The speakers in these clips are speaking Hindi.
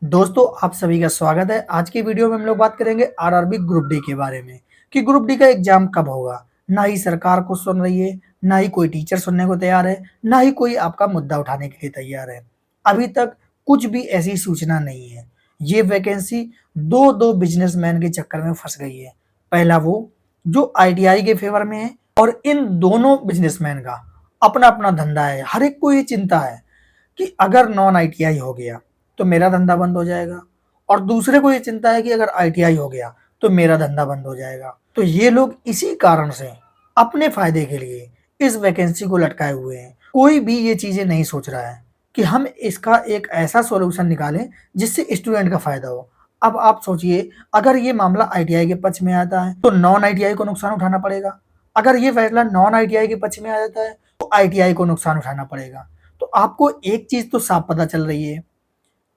दोस्तों आप सभी का स्वागत है। आज की वीडियो में हम लोग बात करेंगे आरआरबी ग्रुप डी के बारे में कि ग्रुप डी का एग्जाम कब होगा। ना ही सरकार को सुन रही है, ना ही कोई टीचर सुनने को तैयार है, ना ही कोई आपका मुद्दा उठाने के लिए तैयार है। अभी तक कुछ भी ऐसी सूचना नहीं है। ये वैकेंसी दो दो बिजनेसमैन के चक्कर में फंस गई है। पहला वो जो आईटीआई के फेवर में है, और इन दोनों बिजनेसमैन का अपना अपना धंधा है। हर एक को ये चिंता है कि अगर नॉन आईटीआई हो गया तो मेरा धंधा बंद हो जाएगा, और दूसरे को ये चिंता है कि अगर आईटीआई हो गया तो मेरा धंधा बंद हो जाएगा। तो ये लोग इसी कारण से अपने फायदे के लिए इस वैकेंसी को लटकाए हुए हैं। कोई भी ये चीजें नहीं सोच रहा है कि हम इसका एक ऐसा सॉल्यूशन निकालें जिससे स्टूडेंट का फायदा हो। अब आप सोचिए, अगर ये मामला आईटीआई के पक्ष में आता है तो नॉन आईटीआई को नुकसान उठाना पड़ेगा। अगर ये फैसला नॉन आईटीआई के पक्ष में आ जाता है तो आईटीआई को नुकसान उठाना पड़ेगा। तो आपको एक चीज तो साफ पता चल रही है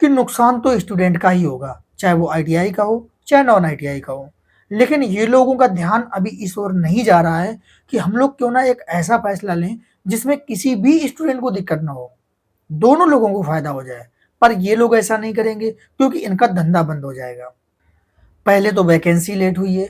कि नुकसान तो स्टूडेंट का ही होगा, चाहे वो आईटीआई का हो चाहे नॉन आईटीआई का हो। लेकिन ये लोगों का ध्यान अभी इस ओर नहीं जा रहा है कि हम लोग क्यों ना एक ऐसा फैसला लें जिसमें किसी भी स्टूडेंट को दिक्कत ना हो, दोनों लोगों को फायदा हो जाए। पर ये लोग ऐसा नहीं करेंगे क्योंकि इनका धंधा बंद हो जाएगा। पहले तो वैकेंसी लेट हुई है,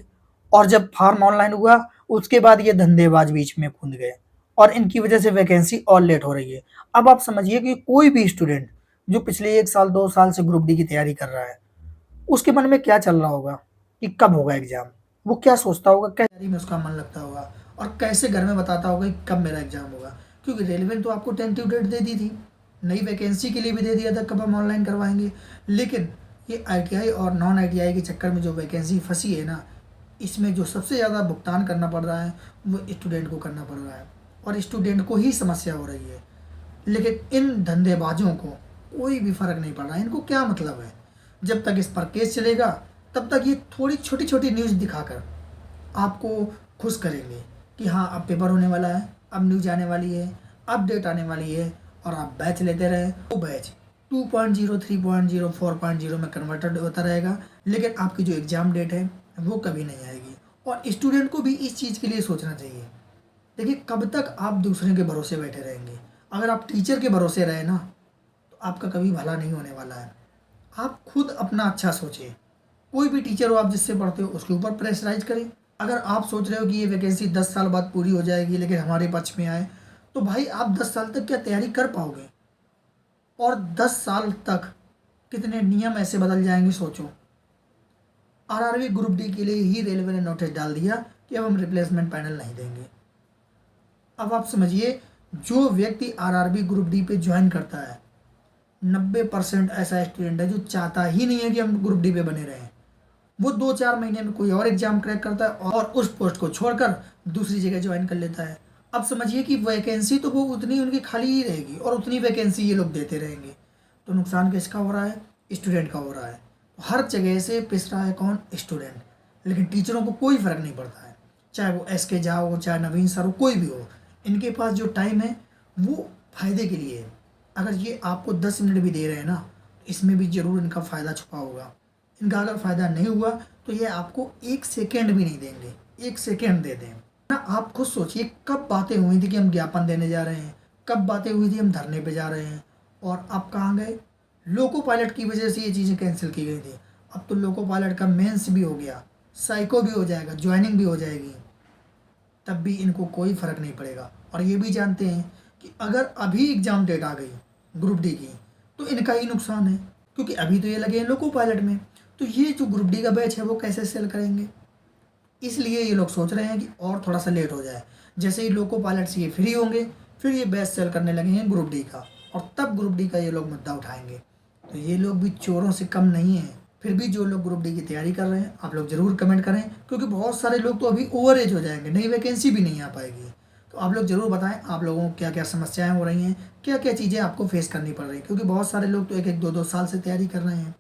और जब फॉर्म ऑनलाइन हुआ उसके बाद ये धंधेबाज बीच में कूद गए, और इनकी वजह से वैकेंसी और लेट हो रही है। अब आप समझिए कि कोई भी स्टूडेंट जो पिछले 1 साल 2 साल से ग्रुप डी की तैयारी कर रहा है, उसके मन में क्या चल रहा होगा कि कब होगा एग्जाम। वो क्या सोचता होगा, क्या तैयारी में उसका मन लगता होगा, और कैसे घर में बताता होगा कि कब मेरा एग्जाम होगा। क्योंकि रेलवे ने तो आपको टेंटिव डेट दे दी थी, नई वैकेंसी के लिए भी दे दिया था कब हम ऑनलाइन करवाएंगे। लेकिन ये आईटीआई और नॉन आईटीआई के चक्कर में जो वैकेंसी फंसी है ना, इसमें जो सबसे ज़्यादा भुगतान करना पड़ रहा है वो स्टूडेंट को करना पड़ रहा है, और स्टूडेंट को ही समस्या हो रही है। लेकिन इन धंधेबाजों को कोई भी फर्क नहीं पड़ रहा है। इनको क्या मतलब है, जब तक इस पर केस चलेगा तब तक ये थोड़ी छोटी छोटी न्यूज़ दिखाकर आपको खुश करेंगे कि हाँ अब पेपर होने वाला है, अब न्यूज आने वाली है, अपडेट आने वाली है, और आप बैच लेते रहे। वो बैच 2.0 3.0 4.0 में कन्वर्टेड होता रहेगा, लेकिन आपकी जो एग्ज़ाम डेट है वो कभी नहीं आएगी। और स्टूडेंट को भी इस चीज़ के लिए सोचना चाहिए। देखिए, कब तक आप दूसरे के भरोसे बैठे रहेंगे। अगर आप टीचर के भरोसे रहे ना तो आपका कभी भला नहीं होने वाला है। आप खुद अपना अच्छा सोचिए। कोई भी टीचर हो आप जिससे पढ़ते हो उसके ऊपर प्रेशराइज करें। अगर आप सोच रहे हो कि ये वैकेंसी 10 साल बाद पूरी हो जाएगी लेकिन हमारे पक्ष में आए, तो भाई आप 10 साल तक क्या तैयारी कर पाओगे? और 10 साल तक कितने नियम ऐसे बदल जाएंगे सोचो। आरआरबी ग्रुप डी के लिए ही रेलवे ने नोटिस डाल दिया कि अब हम रिप्लेसमेंट पैनल नहीं देंगे। अब आप समझिए, जो व्यक्ति आरआरबी ग्रुप डी पे ज्वाइन करता है, 90% ऐसा स्टूडेंट है जो चाहता ही नहीं है कि हम ग्रुप डी पे बने रहें। वो 2-4 महीने में कोई और एग्जाम क्रैक करता है और उस पोस्ट को छोड़कर दूसरी जगह ज्वाइन कर लेता है। अब समझिए कि वैकेंसी तो वो उतनी उनकी खाली ही रहेगी और उतनी वैकेंसी ये लोग देते रहेंगे। तो नुकसान किसका हो रहा है? स्टूडेंट का हो रहा है। हर जगह से पिस रहा है कौन? स्टूडेंट। लेकिन टीचरों को कोई फ़र्क नहीं पड़ता है, चाहे वो एस के झा हो, चाहे नवीन सर हो, कोई भी हो। इनके पास जो टाइम है वो फ़ायदे के लिए है। अगर ये आपको 10 मिनट भी दे रहे हैं ना, तो इसमें भी ज़रूर इनका फ़ायदा छुपा होगा। इनका अगर फ़ायदा नहीं हुआ तो ये आपको 1 सेकेंड भी नहीं देंगे। 1 सेकेंड दे दें ना। आप खुद सोचिए, कब बातें हुई थी कि हम ज्ञापन देने जा रहे हैं, कब बातें हुई थी हम धरने पे जा रहे हैं, और अब कहाँ गए? लोको पायलट की वजह से ये चीज़ें कैंसिल की गई थी। अब तो लोको पायलट का मेंस भी हो गया, साइको भी हो जाएगा, ज्वाइनिंग भी हो जाएगी, तब भी इनको कोई फ़र्क नहीं पड़ेगा। और ये भी जानते हैं कि अगर अभी एग्ज़ाम डेट आ गई ग्रुप डी की तो इनका ही नुकसान है, क्योंकि अभी तो ये लगे हैं लोको पायलट में। तो ये जो ग्रुप डी का बैच है वो कैसे सेल करेंगे? इसलिए ये लोग सोच रहे हैं कि और थोड़ा सा लेट हो जाए। जैसे ही लोको पायलट से ये फ्री होंगे, फिर ये बैच सेल करने लगे हैं ग्रुप डी का, और तब ग्रुप डी का ये लोग मुद्दा उठाएंगे। तो ये लोग भी चोरों से कम नहीं हैं। फिर भी जो लोग ग्रुप डी की तैयारी कर रहे हैं, आप लोग ज़रूर कमेंट करें, क्योंकि बहुत सारे लोग तो अभी ओवर एज हो जाएंगे, नई वैकेंसी भी नहीं आ पाएगी। तो आप लोग ज़रूर बताएं आप लोगों को क्या क्या समस्याएं हो रही हैं, क्या क्या चीज़ें आपको फेस करनी पड़ रही हैं, क्योंकि बहुत सारे लोग तो 1-1 2-2 साल से तैयारी कर रहे हैं।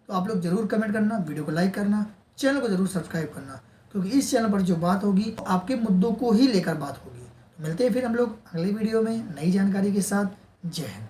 तो आप लोग ज़रूर कमेंट करना, वीडियो को लाइक करना, चैनल को ज़रूर सब्सक्राइब करना, क्योंकि इस चैनल पर जो बात होगी आपके मुद्दों को ही लेकर बात होगी। तो मिलते हैं फिर हम लोग अगली वीडियो में नई जानकारी के साथ। जय हिंद।